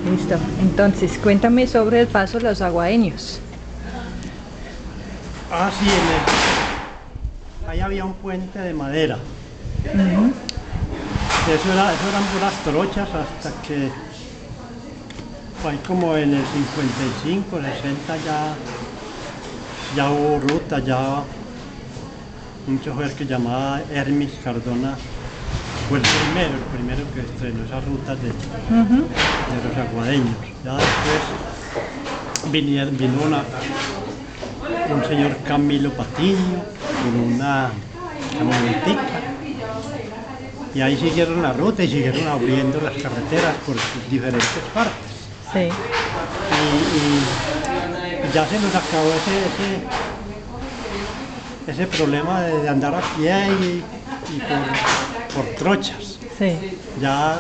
Listo. Entonces, cuéntame sobre el paso Los Aguadeños. Ah, sí, ahí había un puente de madera. Eso eran puras trochas hasta que fue ahí como en el 55, 60 ya hubo ruta, ya un chofer que llamaba Hermes Cardona fue el primero que estrenó esas rutas de los aguadeños. Ya después vino un señor Camilo Patiño con una camionetica y ahí siguieron la ruta y siguieron abriendo las carreteras por sus diferentes partes. Sí. Y ya se nos acabó ese problema de andar a pie y por trochas. Sí. Ya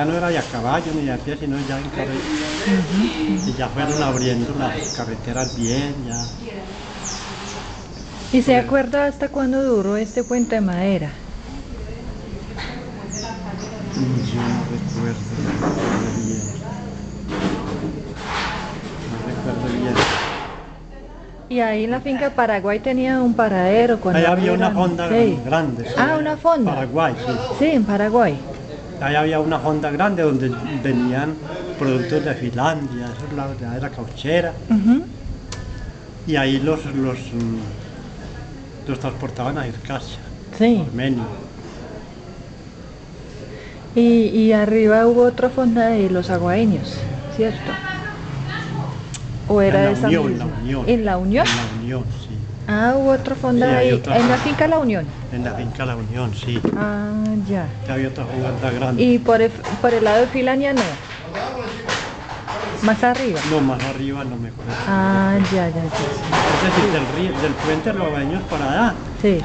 no era de a caballo ni de a pie, sino ya en carretera. Y ya fueron abriendo las carreteras bien, ya. ¿Y se acuerda hasta cuándo duró este puente de madera? Yo no recuerdo bien. No recuerdo bien. Y ahí en la finca Paraguay tenía un paradero. Ahí había una fonda Sí. grande. Sí. Ah, una fonda. Paraguay, sí. Sí, en Paraguay. Ahí había una fonda grande donde venían productos de Finlandia, eso es la verdadera cauchera. Y ahí los transportaban a Ircasia, Sí. Armenia. Y arriba hubo otra fonda de Los Aguadeños, ¿cierto? ¿O era En la esa Unión, misma? la Unión. ¿En la Unión? En la Unión, sí. Ah, hubo otra fonda Sí, hay ahí, otra en la fonda. finca La Unión. En la finca La Unión, sí. Ah, ya. Que había otra fonda grande. Y por el lado de Filania no. Más arriba. No, más arriba no me acuerdo. Ah, ya. Es decir, del puente de los Baños para allá. Sí,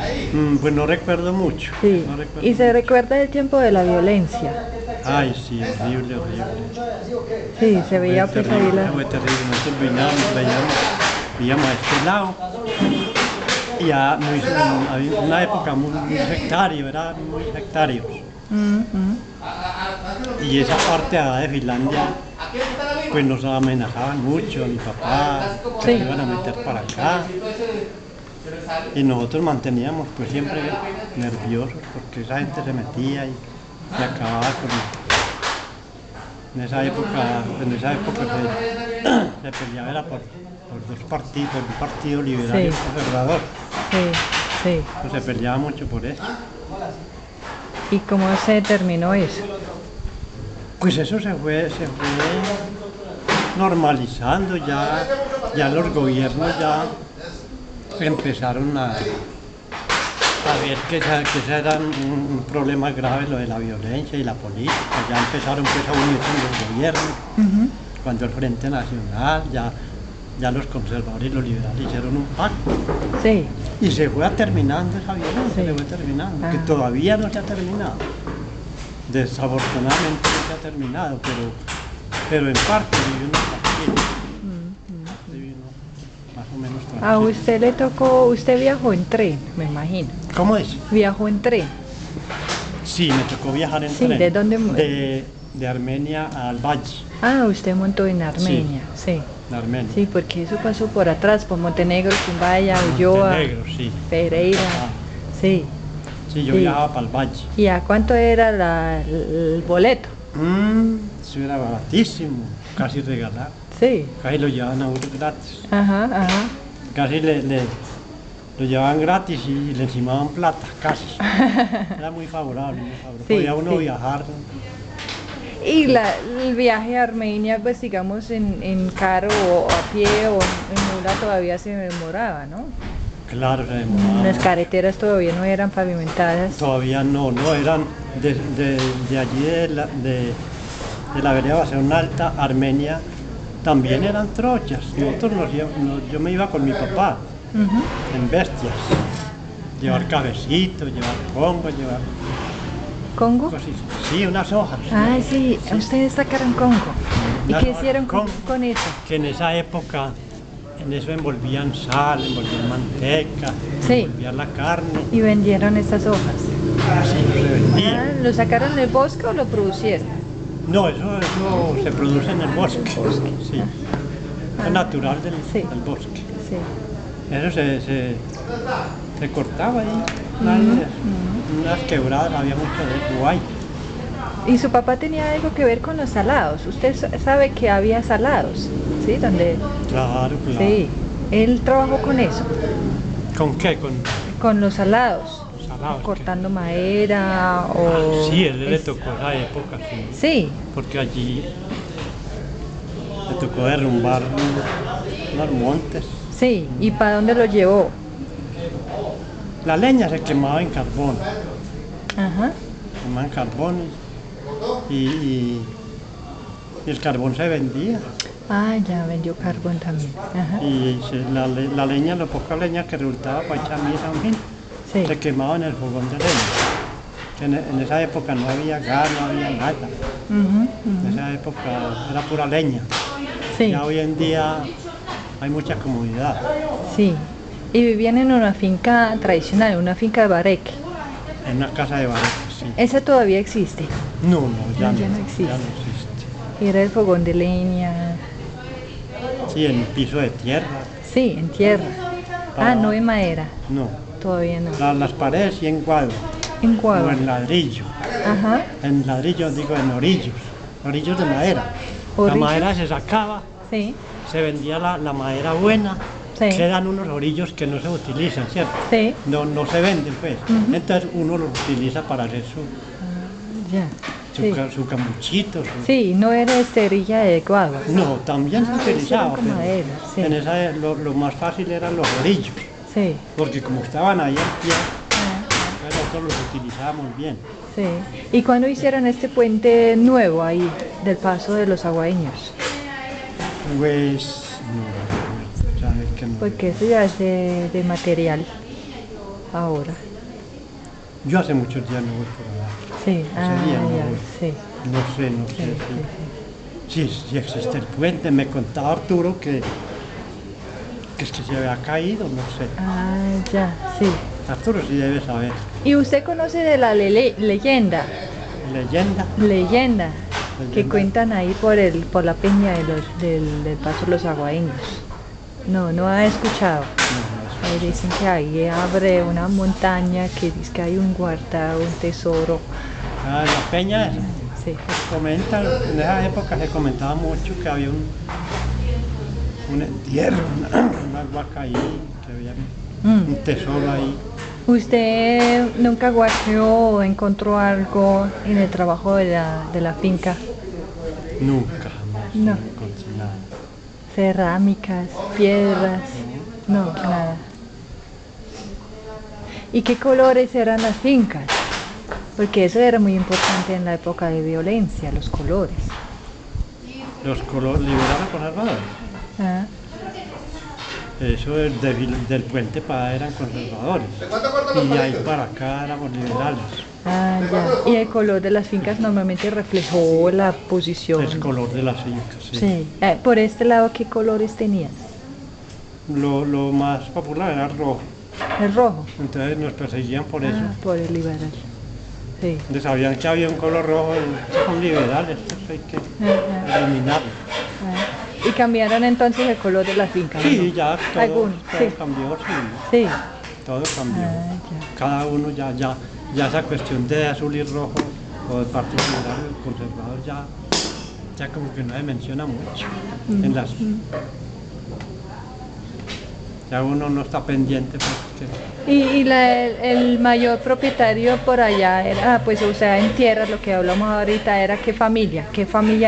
Pues no recuerdo mucho. sí. No recuerdo Y se mucho. recuerda el tiempo de la violencia. Ay, sí, horrible. Sí, se veía Fue pues ahí terrible, la... fue terrible. Nosotros veíamos a este lado y había una época muy sectario, era muy sectario. Y esa parte de Finlandia, pues nos amenazaban mucho, mi papá, que Sí. se iban a meter para acá. Y nosotros manteníamos pues siempre nerviosos porque esa gente se metía y acababa con... En esa época se peleaba era por dos partidos, por un partido liberal y Sí. un conservador. Sí. Pues se peleaba mucho por eso. ¿Y cómo se terminó eso? Pues eso se fue normalizando, ya los gobiernos ya empezaron a ver que ese era un problema grave, lo de la violencia y la política. Ya empezaron pues a unirse los gobiernos. Cuando el Frente Nacional, ya los conservadores y los liberales hicieron un pacto. Sí. Y se fue terminando esa violencia, Sí. se fue terminando, Ah. que todavía no se ha terminado. Desafortunadamente no se ha terminado, pero en parte vive uno tranquilo. Vive uno más o menos tranquilo. A usted le tocó, usted viajó en tren, me imagino. ¿Cómo es? Viajó en tren. Sí, me tocó viajar en Sí, tren. ¿de dónde? De Armenia al Valle, Ah, usted montó en Armenia, sí. de Armenia. Sí, porque eso pasó por atrás, por Montenegro, Cumbaya, Ulloa, Montenegro, sí. Pereira. Ah, Sí. sí, yo Sí. viajaba para el Valle. ¿Y a cuánto era el boleto? Eso era baratísimo, casi regalado. Sí. Casi lo llevaban a uno gratis. Ajá. Casi lo llevaban gratis y le encimaban plata, casi. Era muy favorable, muy favorable. Sí, Podía uno sí. viajar. Y el viaje a Armenia, pues digamos en carro o a pie o en mula todavía se demoraba, ¿no? Claro, se demoraba. Las carreteras todavía no eran pavimentadas. Todavía no, eran de allí de la vereda Baseón Alta, Armenia, también eran trochas. Yo me iba con mi papá en bestias, llevar cabecitos, llevar congo, llevar ¿Congo? cositas. Sí, unas hojas. Ah, sí, ustedes sacaron Congo. ¿Y Unas qué hojas hicieron de congo, con eso? que en esa época, en eso envolvían sal, envolvían manteca, Sí. envolvían la carne, Y vendieron esas hojas. así se vendía. Ah, ¿lo sacaron del bosque o lo producieron? No, eso se produce en el bosque. Sí. Ah. Es natural Sí. del bosque. Sí. Eso se cortaba ahí. Unas quebradas, había mucho de guay. ¿Y su papá tenía algo que ver con los salados? Usted sabe que había salados, ¿sí? Donde... Claro, claro. Sí, él trabajó con eso, ¿Con qué? con los salados, Salados. cortando madera o... Sí, él le tocó esa época, sí. Sí, Porque allí le tocó derrumbar unos montes. sí, ¿y para dónde lo llevó? La leña se quemaba en carbón. Ajá, Quemaban carbón y el carbón se vendía. ah, ya vendió carbón también, ajá, Y la leña, la poca leña que resultaba para echar misa, en fin, sí, se quemaba en el fogón de leña. Que en esa época no había gas, no había nada. ujú, En esa época era pura leña. sí, Ya hoy en día hay mucha comodidad. sí. Y vivían en una finca tradicional, una finca de bareque. En una casa de barcos, sí. ¿Esa todavía existe? No, ya No, ya no, no existe. ya no existe. Era el fogón de leña, Sí, en piso de tierra. sí, en tierra. Ah, no en madera, No. todavía no. Las paredes sí en cuadro. En O cuadro. en ladrillo. Ajá, En ladrillo digo en orillos de madera. La ¿Orillos? madera se sacaba, sí, se vendía la madera buena, Sí. quedan unos orillos que no se utilizan, ¿cierto? sí, No se venden, pues. Ujú. Entonces uno los utiliza para hacer ya. Sí. su camuchito. Sí, no era esterilla de guagua. No, también se Ah, utilizaba, eso era con pero madera, sí. en esa lo más fácil eran los orillos, Sí, porque como estaban ahí en pie, ah, nosotros los utilizábamos bien. sí. ¿Y cuándo hicieron este puente nuevo ahí, del paso de los agüeños? Pues, no, sabes que no. Porque eso ya es de material ahora. Yo hace muchos días no voy por allá. Sí, Ese día no ya, voy. sí, No sé sí, sí, si existe el puente. Me contaba Arturo que es que se había caído, no sé. Ah, ya, sí. Arturo sí debe saber. ¿Y usted conoce de la leyenda? Leyenda. Leyenda, que Leyenda. cuentan ahí por la peña del paso de los agüeños. No ha escuchado. No, Ahí dicen que ahí abre una montaña, que dice que hay un guardado, un tesoro. Ah, la peña esa. Sí. Comentan, en esa época se comentaba mucho que había un entierro, una huaca ahí, que había un tesoro ahí. ¿Usted nunca guardó o encontró algo en el trabajo de la finca? Nunca, jamás, No. encontré nada. Cerámicas, piedras, no, nada. ¿Y qué colores eran las fincas? Porque eso era muy importante en la época de violencia, los colores. Los colores liberales conservadores. Ah, Eso del puente para eran conservadores. Y ahí para acá éramos liberales. ah, ya. Y el color de las fincas normalmente reflejó la posición. El color de las fincas, sí. Sí. Por este lado, ¿qué colores tenían? Lo más popular era el rojo. El rojo. Entonces nos perseguían por eso. Ah, por el liberal. Sí. Entonces sabían que había un color rojo, son liberales, eso hay que Ajá. eliminarlo. Y cambiaron entonces el color de la finca. Sí, ¿no? ya todo Algunos, sí. cambió, sí, Sí. todo cambió. Ah, ya. Cada uno ya esa cuestión de azul y rojo o de partido liberal o conservador ya como que no se menciona mucho en las... Ya uno no está pendiente porque Y el mayor propietario por allá era, pues, o sea, en tierras, lo que hablamos ahorita, era qué familia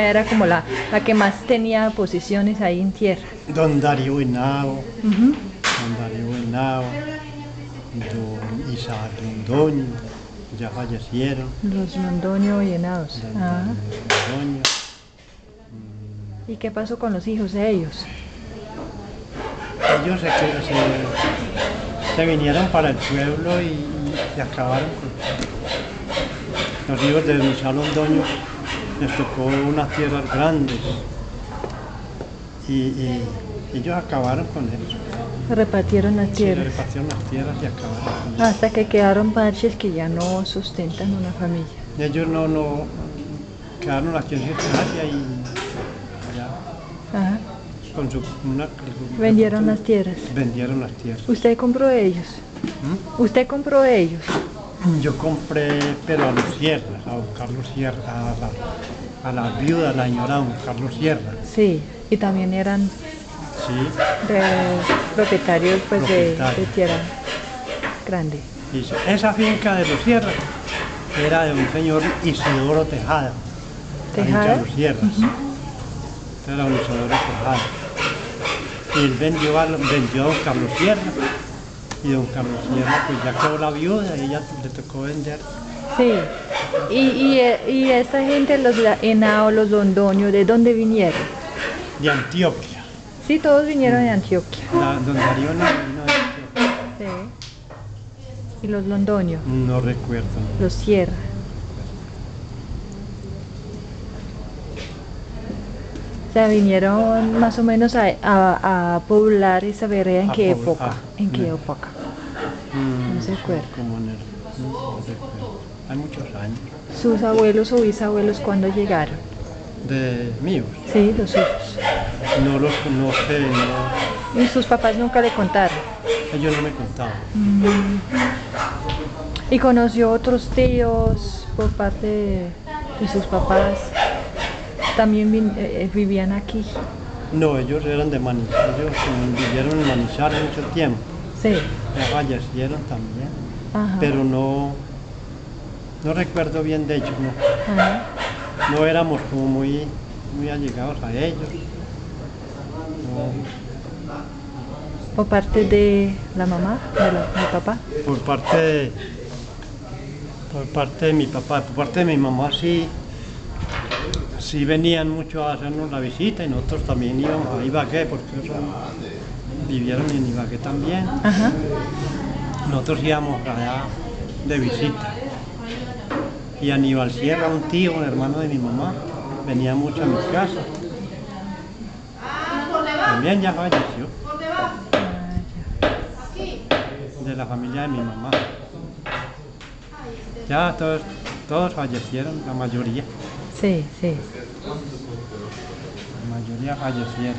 era como la que más tenía posiciones ahí en tierra. Don Darío Henao, Ujú. don Isaac Londoño, ya fallecieron. Los Londoño Llenados. Don Ah. Londoño. ¿Y qué pasó con los hijos de ellos? Ellos se vinieron para el pueblo y acabaron con los hijos de Isaac Londoño. Les tocó unas tierras grandes y ellos acabaron con eso. Repartieron las Se tierras. repartieron las tierras y acabaron con eso. Hasta que quedaron parches que ya no sustentan una familia. Ellos quedaron aquí en Circunstancia y allá Ajá. con Vendieron las tierras. vendieron las tierras. ¿Usted compró de ellos? ¿Mm? ¿Usted compró de ellos? Yo compré, pero a los Sierra, a don Carlos Sierra, a la viuda, la señora don Carlos Sierra. Sí, y también eran Sí, propietarios pues de Propietarios. tierra grande. y esa finca de los Sierra era de un señor Isidoro Tejada. la finca ¿Tejada? de los Sierras. Era don Isidoro Tejada. Y él vendió a don Carlos Sierra. Y don Carlos Sierra pues ya quedó la viuda y ella le tocó vender. Sí. Y esta gente, los Henao, los Londoño, ¿de dónde vinieron? De Antioquia. Sí, todos vinieron de Antioquia. Don Darío no vino de Antioquia. Sí. Y los Londoño, No recuerdo. los Sierra. O sea, vinieron más o menos a poblar esa vereda ¿en A qué poblar, época? ¿En qué no. época? No se acuerda. Como no recuerdo. Hay muchos años. ¿Sus abuelos o bisabuelos cuándo llegaron? De míos. Sí, los suyos. No los conoce, no. Y sus papás nunca le contaron. Ellos no me contaban. ¿Y conoció otros tíos por parte de sus papás? También vivían aquí. No, ellos eran de Manizales. Ellos vivieron en Manizales mucho tiempo. Sí. Ya fallecieron también. Ajá. Pero no recuerdo bien de ellos, no. Ajá. No éramos como muy allegados a ellos. No. ¿Por parte de la mamá, del papá? Por parte de mi papá, por parte de mi mamá sí venían mucho a hacernos la visita y nosotros también íbamos a Ibagué porque ellos vivieron en Ibagué también. Ajá. Nosotros íbamos allá de visita. Y Aníbal Sierra, un tío, un hermano de mi mamá, venía mucho a mi casa. También ya falleció. De la familia de mi mamá. Ya todos fallecieron, la mayoría. Sí, sí. La mayoría fallecieron.